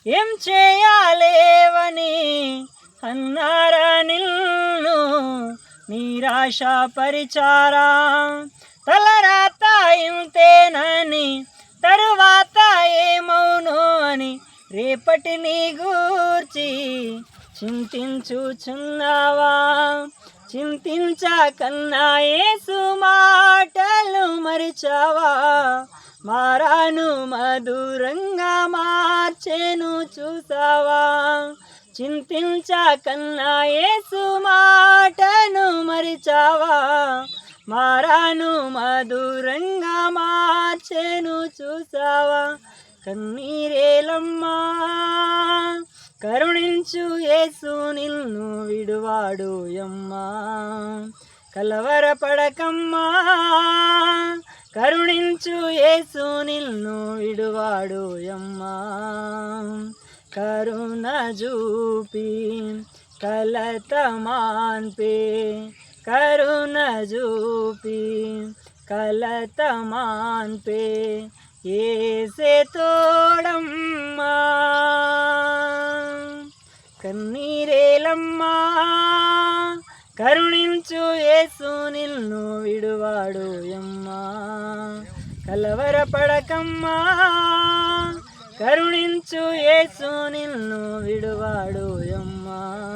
ఏం చేయాలేవని అన్నారా నిన్ను నిరాశ పరిచారా. తలరాత ఇంతేనని తరువాత ఏమౌను అని రేపటిని గూర్చి చింతించుచున్నావా. చింతించకన్నా యేసు మాటలు మరిచావా. మారాను మధురంగా మార్చెను చూసావా. చింతించకన్నా యేసు మాటను మరిచావా. మారాను మధురంగా మార్చెను చూసావా. కన్నీరేలమ్మా కరుణించు యేసు నిన్ను విడువాడు యమ్మా. కలవరపడకమ్మా కరుణించు యేసు నిన్ను విడువాడు యమ్మా. కరుణ చూపి కలత మాన్పే కరుణ చూపి కలత మాన్పే యేసే తోడమ్మా. కన్నీరేలమ్మా కరుణించు యేసు నిన్ను విడువాడు యమ్మా. కలవరపడకమ్మా కరుణించు యేసు నిన్ను విడువాడు యమ్మా.